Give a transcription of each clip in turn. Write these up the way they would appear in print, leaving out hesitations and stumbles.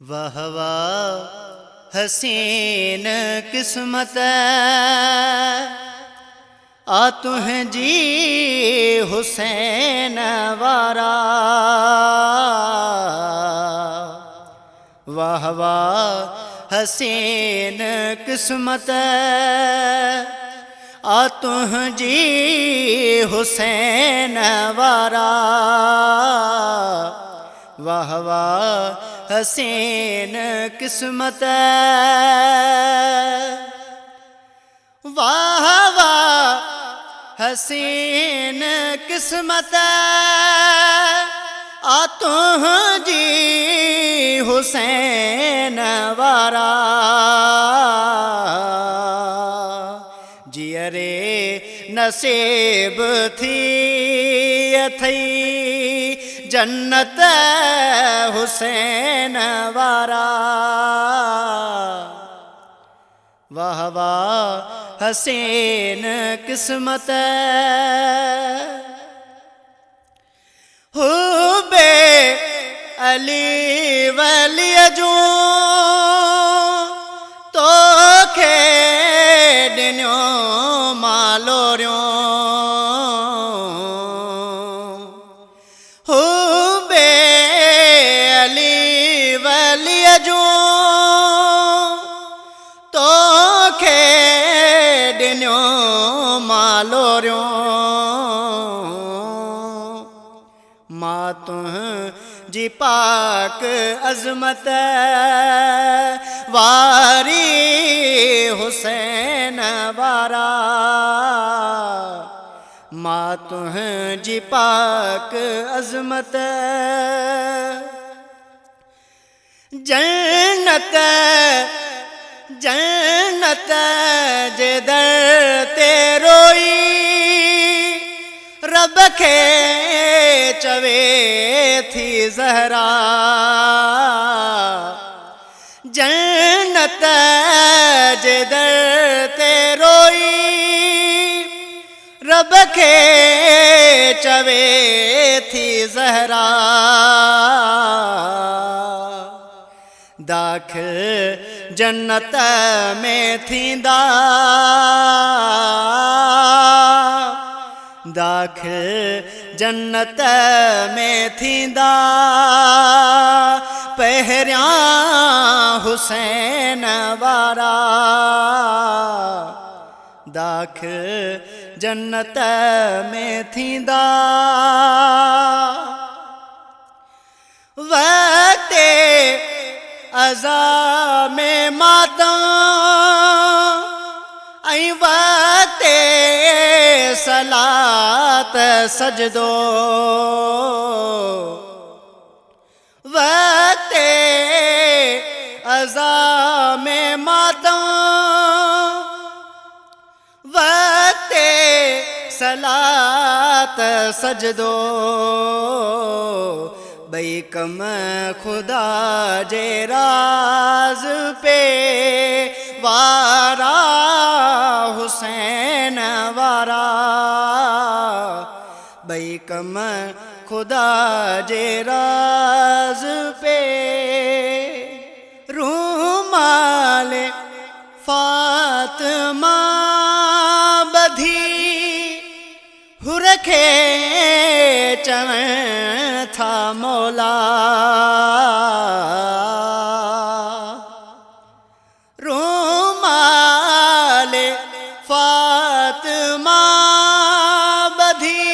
वाह वाह हसीन किस्मत आ तुझी हुसैन वारा। वाह वाह हसीन किस्मत आ तुझी हुसैन वारा। वाह वाह हसीन किस्मत वाह वाह हसीन किस्मत आ तुझी हुसैन वारा। जियरे नसीब थी अथई जन्नत हुसैन वारा। वाह वाह हसीन किस्मत हुबे अली वली जो तो खे दिनो मालोरियो। हुबे अली वली जो तो खे दिनो मालोरियो। मां तुझी पाक अज़मत वारी हुसैन वारा। मां तुझी पाक अज़मत जन्नत जन्नत जे दर ते रोई रब खे चवे थी ज़हरा। जन्नत जे दर ते रोई रब खे चवे थी ज़हरा। दाखिल जन्नत में थींदा दाखिल जन्नत में थींदा पहिरियां हुसैन वारा। दाखिल जन्नत में थींदा वक़्ते अज़ा में मातम ऐं वक़्ते सलात सजदो। वक़्ते अज़ा में मातम वक़्ते सलात सजदो। बई कम खुदा जे राज पे वारा हुसैन वारा। बई कम खुदा जे राज पे रूमाल फातिमा बधी हुरखे चवण था मौला। रूमाल फातिमा बधी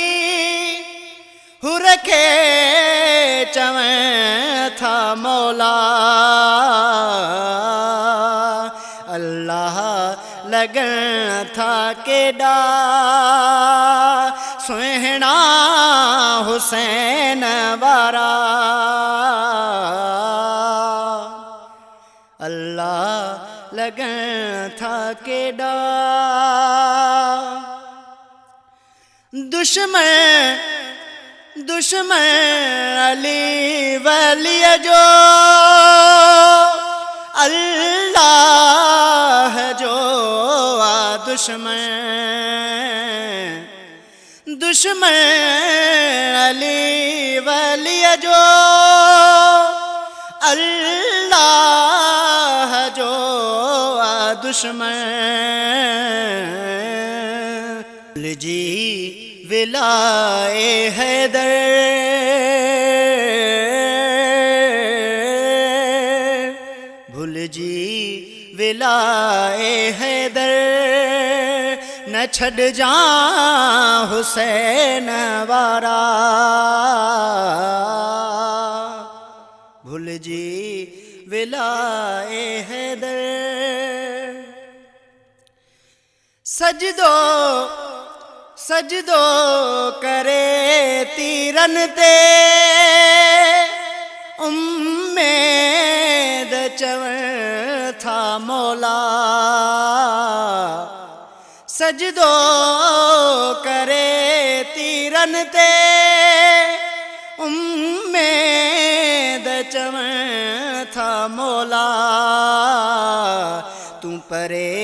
हुरखे चवण था मौला। अल्लाह लगन था केॾा सुहिणा हुसैन वारा। अल्लाह लगन था केॾा दुश्मन दुश्मन अली वली जो अल्लाह जो आ दुश्मन। दुश्मन अली वली जो अल्लाह अल्लाह जो आ दुश्मन जी विलाए हैदर भूल जी विलाए हैदर न छड़ जा हुसैन वारा भूल जी विलाए हैदर सजदो सजदो करे तीरन ते उम्मेद चवण था मौला सजदो करे तीरन ते उम्मेद चवण था मौला तू परे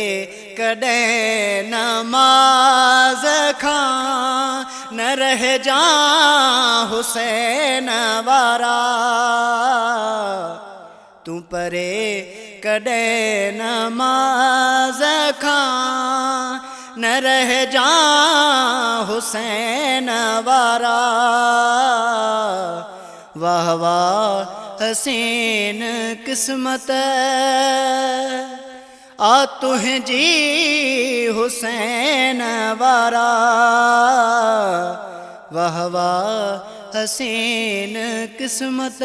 कॾहिं नमाज खां न रह जा हुसैन वारा तू परे कॾहिं नमाज खां न रह जा हुसैन वारा वाह वाह हसीन किस्मत आ तुझी हुसैन वारा वाह वाह हसीन किस्मत।